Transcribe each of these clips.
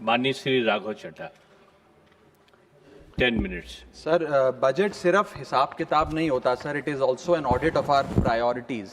माननीय Shri Raghav Chadha, 10 minutes. Sir, budget सिर्फ हिसाब किताब नहीं होता sir, it is also an audit of our priorities.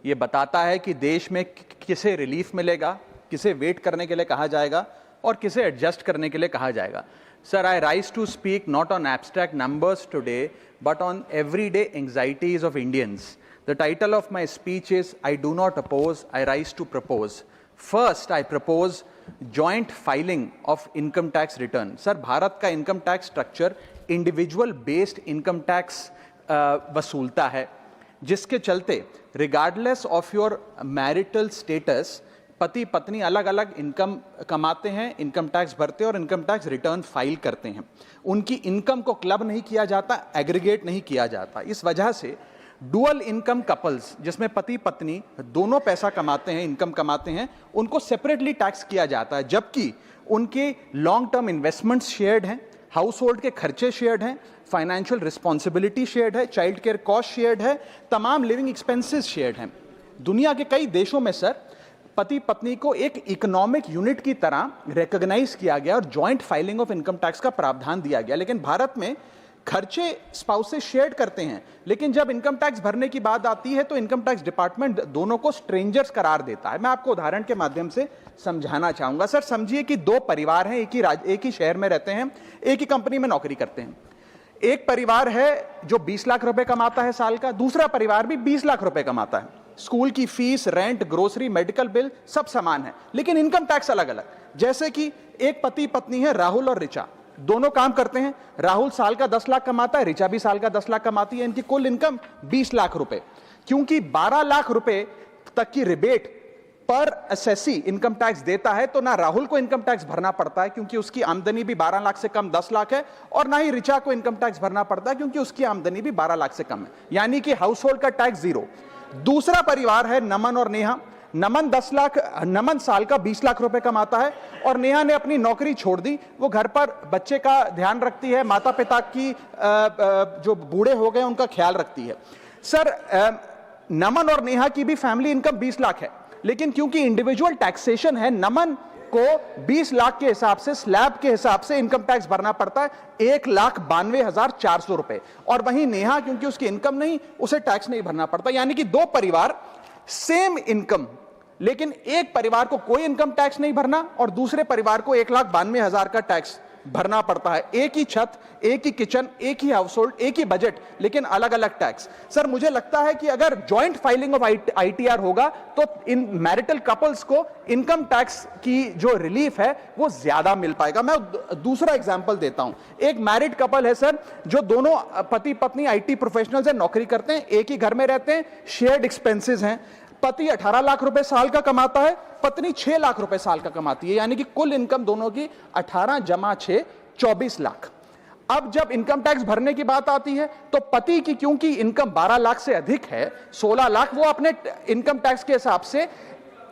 ये बताता है कि देश में किसे रिलीफ मिलेगा, किसे वेट करने के लिए कहा जाएगा और किसे एडजस्ट करने के लिए कहा जाएगा। Sir, I rise to speak not on abstract numbers today but on everyday anxieties of Indians. The title of my speech is I do not oppose, I rise to propose. First, I propose joint filing of income tax return. Sir, Bharat का income tax structure individual based income tax वसूलता है, जिसके चलते regardless of your marital status पति पत्नी अलग अलग income कमाते हैं, इनकम टैक्स भरते हैं और इनकम टैक्स रिटर्न फाइल करते हैं। उनकी इनकम को क्लब नहीं किया जाता, एग्रीगेट नहीं किया जाता। इस वजह से डुअल इनकम कपल्स, जिसमें पति पत्नी दोनों पैसा कमाते हैं, इनकम कमाते हैं, उनको सेपरेटली टैक्स किया जाता है, जबकि उनके लॉन्ग टर्म इन्वेस्टमेंट्स शेयर्ड हैं, हाउस होल्ड के खर्चे शेयर्ड हैं, फाइनेंशियल रिस्पॉन्सिबिलिटी शेयर्ड है, चाइल्ड केयर कॉस्ट शेयर्ड है, तमाम लिविंग एक्सपेंसेस शेयर्ड हैं। दुनिया के कई देशों में सर पति पत्नी को एक इकोनॉमिक यूनिट की तरह रिकॉग्नाइज किया गया और joint filing of income tax का प्रावधान दिया गया। लेकिन भारत में खर्चे स्पाउसेस शेयर करते हैं, लेकिन जब इनकम टैक्स भरने की बात आती है तो इनकम टैक्स डिपार्टमेंट दोनों को स्ट्रेंजर्स करार देता है। मैं आपको उदाहरण के माध्यम से समझाना चाहूंगा। सर, समझिए कि दो परिवार हैं, एक ही शहर में रहते हैं, एक ही कंपनी में नौकरी करते हैं। एक परिवार है जो 20 लाख रुपए कमाता है साल का, दूसरा परिवार भी 20 लाख रुपए कमाता है। स्कूल की fees, rent, grocery, medical bill सब समान है, लेकिन इनकम टैक्स अलग अलग। जैसे कि एक पति पत्नी है, राहुल और ऋचा, दोनों काम करते हैं। राहुल साल का 10 लाख कमाता है, ऋचा भी साल का 10 लाख कमाती है। इनकी कुल इनकम 20 लाख रुपए। क्योंकि 12 लाख रुपए तक की रिबेट पर एसएससी इनकम टैक्स देता है, तो ना राहुल को इनकम टैक्स भरना पड़ता है क्योंकि उसकी आमदनी भी 12 लाख से कम 10 लाख है, और ना ही ऋचा को इनकम टैक्स भरना पड़ता है क्योंकि उसकी आमदनी भी 12 लाख से कम है, यानी कि हाउस होल्ड का टैक्स जीरो। दूसरा परिवार है नमन और नेहा। नमन साल का 20 लाख रुपए कमाता है और नेहा ने अपनी नौकरी छोड़ दी। वो घर पर बच्चे का ध्यान रखती है, माता पिता की जो बूढ़े हो गए उनका ख्याल रखती है। सर, नमन और नेहा की भी फैमिली इनकम 20 लाख है, लेकिन क्योंकि इंडिविजुअल टैक्सेशन है, नमन को 20 लाख के हिसाब से, स्लैब के हिसाब से इनकम टैक्स भरना पड़ता है 1,92,400 रुपए, और वहीं नेहा क्योंकि उसकी इनकम नहीं, उसे टैक्स नहीं भरना पड़ता। यानी कि दो परिवार, सेम इनकम, लेकिन एक परिवार को कोई इनकम टैक्स नहीं भरना और दूसरे परिवार को 1,92,000 का टैक्स भरना पड़ता है। एक ही छत, एक ही किचन, एक ही हाउस होल्ड, एक ही बजट, लेकिन अलग अलग टैक्स। सर, मुझे लगता है कि अगर जॉइंट फाइलिंग ऑफ आईटीआर होगा तो इन मैरिटल कपल्स को इनकम टैक्स की जो रिलीफ है वो ज्यादा मिल पाएगा। मैं दूसरा एग्जांपल देता हूं। एक मैरिड कपल है सर, जो दोनों पति पत्नी आईटी प्रोफेशनल्स हैं, नौकरी करते हैं, एक ही घर में रहते हैं, शेयर्ड एक्सपेंसेस हैं। पति 18 लाख रुपए साल का कमाता है, पत्नी 6 लाख रुपए साल का कमाती है, यानी कि कुल इनकम दोनों की 18 जमा 6 24 लाख। अब जब इनकम टैक्स भरने की बात आती है तो पति की क्योंकि इनकम 12 लाख से अधिक है, 16 लाख, वो अपने इनकम टैक्स के हिसाब से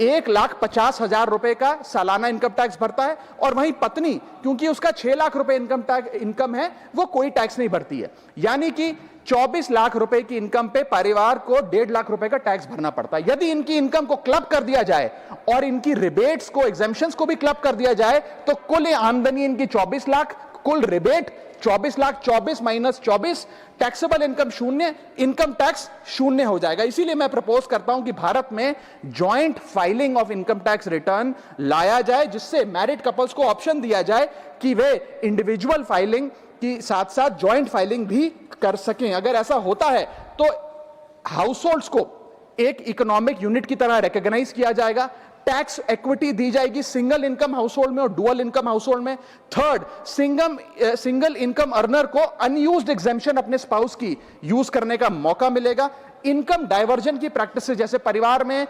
1,50,000 रुपए का सालाना इनकम टैक्स भरता है, और वहीं पत्नी क्योंकि उसका 6 लाख रुपए इनकम है, वो कोई टैक्स नहीं भरती है। यानी कि 24 लाख रुपए की इनकम पे परिवार को 1.5 लाख रुपए का टैक्स भरना पड़ता है। यदि इनकी इनकम को क्लब कर दिया जाए और इनकी रिबेट्स को, एग्जेम्पशंस को भी क्लब कर दिया जाए, तो कुल आमदनी इनकी 24 लाख, कुल rebate 24 lakh, 24 minus 24, taxable income शून्य, इनकम टैक्स शून्य हो जाएगा। इसीलिए मैं प्रपोज करता हूं कि भारत में joint filing of income tax return लाया जाए, जिससे मैरिड कपल्स को ऑप्शन दिया जाए कि वे इंडिविजुअल फाइलिंग की साथ साथ जॉइंट फाइलिंग भी कर सकें। अगर ऐसा होता है तो हाउस होल्ड्स को एक इकोनॉमिक यूनिट की तरह रिकॉग्नाइज किया जाएगा, टैक्स इक्विटी दी जाएगी सिंगल इनकम हाउस होल्ड में और डुअल इनकम हाउस होल्ड में। थर्ड, सिंगल इनकम अर्नर को अनयूज्ड एग्जेम्पशन अपने स्पाउस की यूज करने का मौका मिलेगा। इनकम डाइवर्जन की प्रैक्टिस, जैसे परिवार में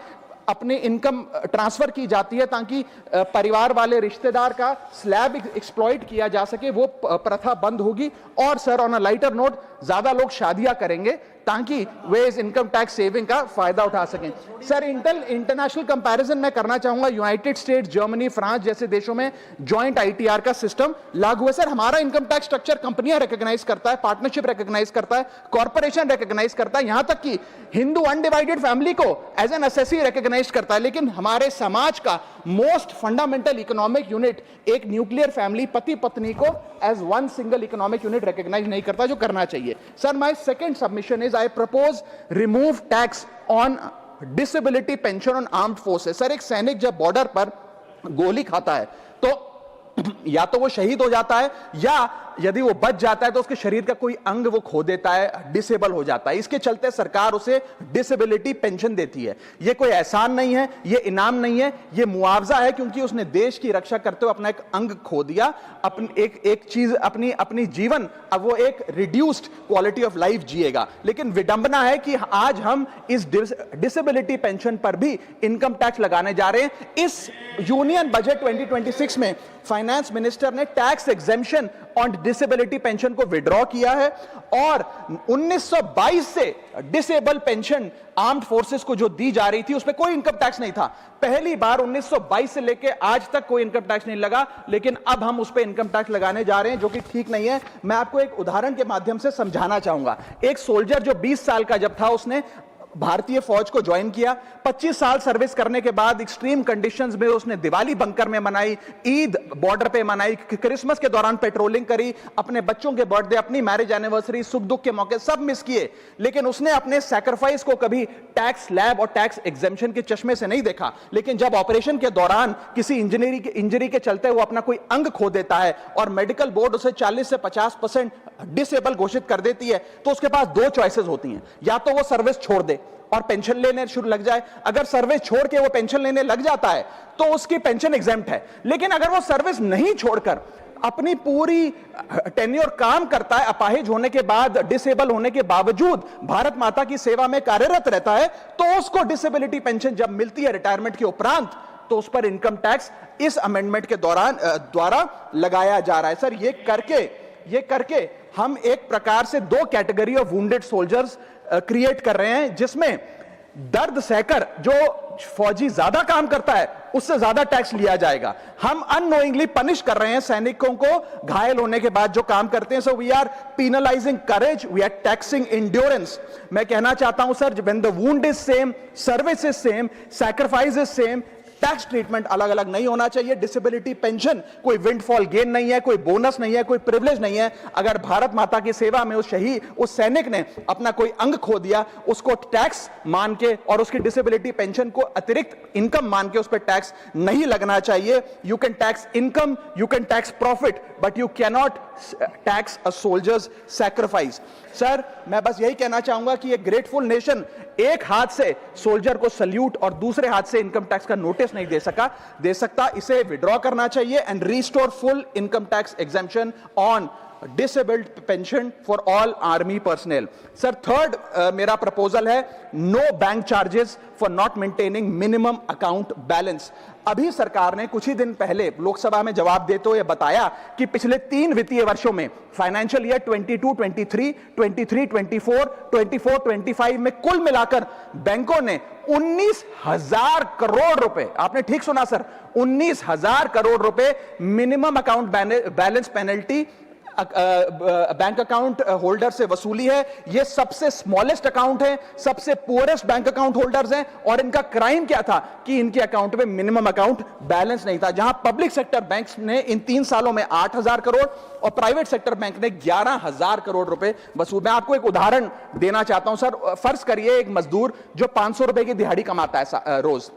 अपनी इनकम ट्रांसफर की जाती है ताकि परिवार वाले रिश्तेदार का स्लैब एक्सप्लॉइट किया जा सके, वो प्रथा बंद होगी। और sir, on a lighter note, ज्यादा लोग शादियां करेंगे ताकि वे इस इनकम टैक्स सेविंग का फायदा उठा सकें। सर, इंटरनेशनल कंपैरिजन मैं करना चाहूंगा। यूनाइटेड स्टेट्स, जर्मनी, फ्रांस जैसे देशों में जॉइंट आईटीआर का सिस्टम लागू है। सर, हमारा इनकम टैक्स स्ट्रक्चर कंपनियां रिकॉग्नाइज करता है, पार्टनरशिप रिकॉग्नाइज करता है, कॉर्पोरेशन रिकॉग्नाइज करता है, यहां तक कि हिंदू अनडिवाइडेड फैमिली को एज एन एसएससी रिकॉग्नाइज करता है। लेकिन हमारे समाज का मोस्ट फंडामेंटल इकोनॉमिक यूनिट, एक न्यूक्लियर फैमिली, पति पत्नी को as one single economic unit recognise नहीं करता, जो करना चाहिए। Sir, my second submission is I propose remove tax on disability pension on armed forces. Sir, एक सैनिक जब बॉर्डर पर गोली खाता है तो या तो वो शहीद हो जाता है, या यदि वो बच जाता है तो उसके शरीर का कोई अंग वो खो देता है, डिसेबल हो जाता है। इसके चलते सरकार उसे डिसेबिलिटी पेंशन देती है। ये कोई एहसान नहीं है, ये इनाम नहीं है, ये मुआवजा है, क्योंकि उसने देश की रक्षा करते हुए अपना एक अंग खो दिया, अपनी एक चीज, अपनी जीवन, अब वो एक रिड्यूस्ड क्वालिटी ऑफ लाइफ जिएगा। लेकिन विडंबना है कि आज हम इस डिसेबिलिटी पेंशन पर भी इनकम टैक्स लगाने जा रहे हैं। इस यूनियन बजट 2026 में फाइनेंस मिनिस्टर ने tax exemption on disability pension को विड्रॉ किया है, और 1922 से डिसेबल पेंशन आर्म्ड फोर्सेस को जो दी जा रही थी उस पर कोई इनकम टैक्स नहीं था। पहली बार 1922 से लेके आज तक कोई इनकम टैक्स नहीं लगा, लेकिन अब हम उस पर इनकम टैक्स लगाने जा रहे हैं, जो कि ठीक नहीं है। मैं आपको एक उदाहरण के माध्यम से समझाना चाहूंगा। एक सोल्जर जो 20 साल का जब था, उसने भारतीय फौज को ज्वाइन किया। 25 साल सर्विस करने के बाद एक्सट्रीम कंडीशंस में उसने दिवाली बंकर में मनाई, ईद बॉर्डर पे मनाई, क्रिसमस के दौरान पेट्रोलिंग करी, अपने बच्चों के बर्थडे, अपनी मैरिज एनिवर्सरी, सुख दुख के मौके सब मिस किए। लेकिन उसने अपने सैक्रिफाइस को कभी टैक्स लैब और टैक्स एग्जेम्पशन के चश्मे से नहीं देखा। लेकिन जब ऑपरेशन के दौरान किसी इंजरी के चलते वो अपना कोई अंग खो देता है और मेडिकल बोर्ड उसे 40 से 50% डिसेबल घोषित कर देती है, तो उसके पास दो चॉइसेस होती हैं। या तो वो सर्विस छोड़ दे और पेंशन लेने शुरू लग जाए। अगर सर्विस छोड़ के वो पेंशन लेने लग जाता है तो उसकी पेंशन एग्जेम्प्ट है। लेकिन अगर वो सर्विस नहीं छोड़कर अपनी पूरी टेन्योर काम करता है, अपाहिज होने के बाद, डिसेबल होने के बावजूद भारत माता की सेवा में कार्यरत रहता है, तो उसको डिसेबिलिटी पेंशन जब मिलती है रिटायरमेंट के उपरांत, तो उस पर इनकम टैक्स इस अमेंडमेंट के द्वारा लगाया जा रहा है। सर, ये करके हम एक प्रकार से दो category of wounded soldiers create कर रहे हैं, जिसमें दर्द सहकर जो फौजी ज्यादा काम करता है उससे ज्यादा टैक्स लिया जाएगा। हम अननोइंगली पनिश कर रहे हैं सैनिकों को घायल होने के बाद जो काम करते हैं। So we are penalising courage, we are taxing endurance. मैं कहना चाहता हूं sir, when the wound is same, service is same, sacrifice is same, tax treatment अलग अलग नहीं होना चाहिए। डिसेबिलिटी पेंशन कोई विंडफॉल गेन नहीं है, कोई बोनस नहीं है, कोई प्रिविलेज नहीं है। अगर भारत माता की सेवा में उस सैनिक ने अपना कोई अंग खो दिया, उसको टैक्स मान के और उसकी डिसेबिलिटी पेंशन को अतिरिक्त इनकम मान के उस पर टैक्स नहीं लगना चाहिए। You can tax income, you can tax profit, but you cannot tax a soldiers sacrifice. Sir, मैं बस यही कहना चाहूंगा कि एक ग्रेटफुल नेशन एक हाथ से सोल्जर को सल्यूट और दूसरे हाथ से इनकम टैक्स का नोटिस नहीं दे सकता। इसे विड्रॉ करना चाहिए and restore full income tax exemption on disabled pension for all army personnel. Sir, third मेरा प्रपोजल है no bank charges for not maintaining minimum account balance. अभी सरकार ने कुछ ही दिन पहले लोकसभा में जवाब देते हुए बताया कि पिछले 3 वित्तीय वर्षों में, फाइनेंशियल ईयर 22-23, 23-24, 24-25 में कुल मिलाकर बैंकों ने 19,000 करोड़ रुपए, आपने ठीक सुना सर, 19,000 करोड़ रुपए minimum account balance penalty bank account holder से वसूली है। ये सबसे स्मॉलेस्ट अकाउंट है, सबसे पुअरेस्ट बैंक अकाउंट होल्डर्स हैं, और इनका क्राइम क्या था कि इनके अकाउंट में मिनिमम अकाउंट बैलेंस नहीं था। जहां पब्लिक सेक्टर बैंक्स ने इन 3 सालों में 8,000 करोड़ और प्राइवेट सेक्टर बैंक ने 11,000 करोड़ रुपए वसूल। मैं आपको एक उदाहरण देना चाहता हूं सर। फर्ज करिए एक मजदूर जो 500 रुपए की दिहाड़ी कमाता है रोज,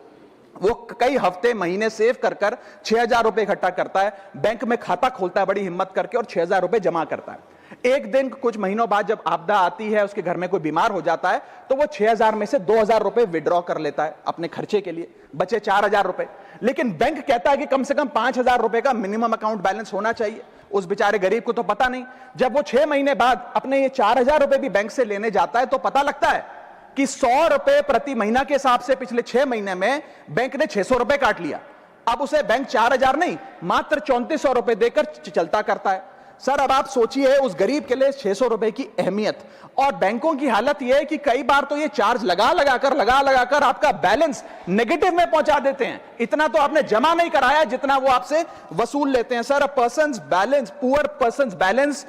वो कई हफ्ते महीने सेव कर 6,000 रुपए इकट्ठा करता है, बैंक में खाता खोलता है बड़ी हिम्मत करके और 6,000 रुपए जमा करता है। एक दिन कुछ महीनों बाद जब आपदा आती है, उसके घर में कोई बीमार हो जाता है, तो वो 6,000 में से 2,000 रुपए विड्रॉ कर लेता है अपने खर्चे के लिए, बचे 4,000 रुपए। लेकिन बैंक कहता है कि कम से कम 5,000 रुपए का मिनिमम अकाउंट बैलेंस होना चाहिए। उस बेचारे गरीब को तो पता नहीं। जब वो 6 महीने बाद अपने ये 4,000 रुपए भी बैंक से लेने जाता है, तो पता लगता है कि 100 रुपए प्रति महीना के हिसाब से पिछले 6 महीने में बैंक ने 600 रुपए काट लिया। अब उसे बैंक 4,000 नहीं, मात्र 3,400 रुपए देकर चलता करता है। सर अब आप सोचिए उस गरीब के लिए 600 रुपए की अहमियत, और बैंकों की हालत यह है कि कई बार तो ये चार्ज लगा लगाकर आपका बैलेंस नेगेटिव में पहुंचा देते हैं। इतना तो आपने जमा नहीं कराया जितना वो आपसे वसूल लेते हैं। Sir a persons balance, poor persons balance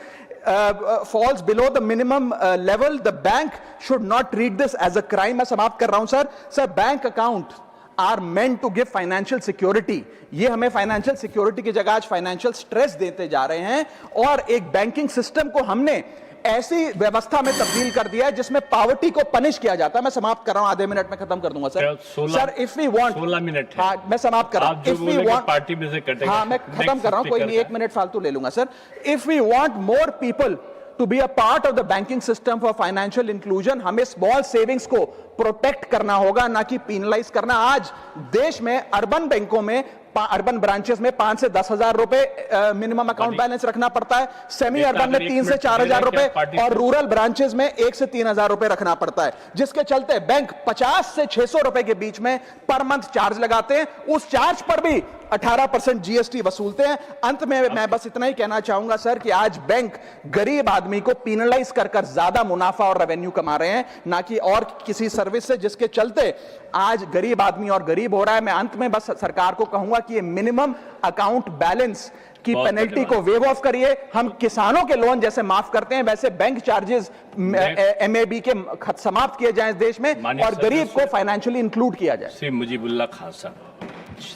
falls below the minimum level, the bank should not treat this as a crime। मैं समाप्त कर रहा हूं sir. Sir bank account are meant to give financial security, ये हमें financial security की जगह आज फाइनेंशियल स्ट्रेस देते जा रहे हैं, और एक बैंकिंग सिस्टम को हमने ऐसी व्यवस्था में तब्दील कर दिया है जिसमें पॉवर्टी को पनिश किया जाता है। मैं समाप्त कर रहा हूं, आधे मिनट में खत्म कर दूंगा sir. Sir if we want 16 minute है। हाँ, मैं समाप्त कर रहा हूं। इफ वी वांट पार्टी में से कटेगा। हाँ मैं खत्म कर रहा हूं, कोई नहीं, 1 मिनट फालतू ले लूंगा sir. If we want more people to be a part of the banking system for financial inclusion, हमें स्मॉल सेविंग्स को प्रोटेक्ट करना होगा, ना कि पीनलाइज करना। आज देश में अर्बन बैंकों में, अर्बन ब्रांचेस में 5 से 10 हजार रुपए मिनिमम अकाउंट बैलेंस रखना पड़ता है, सेमी अर्बन में 3 से 4 हजार रुपए, और रूरल ब्रांचेस में 1 से 3 हजार रुपए रखना पड़ता है, जिसके चलते बैंक 50 से 600 रुपए के बीच में पर मंथ चार्ज लगाते हैं। उस चार्ज पर भी 18% जीएसटी वसूलते हैं। अंत में मैं बस इतना ही कहना चाहूंगा सर कि आज बैंक गरीब आदमी को पीनलाइज कर ज्यादा मुनाफा और रेवेन्यू कमा रहे हैं, ना कि और किसी सर्विस से, जिसके चलते आज गरीब आदमी और गरीब हो रहा है। मैं अंत में बस सरकार को कहूंगा कि ये मिनिमम अकाउंट बैलेंस की पेनल्टी को वेव ऑफ करिए। हम किसानों के लोन जैसे माफ करते हैं, वैसे बैंक चार्जेस एमएबी के समाप्त किए जाएं इस देश में, और गरीब को फाइनेंशियली इंक्लूड किया जाए। मुजीबुल्लाह खान साहब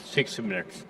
6 मिनट्स।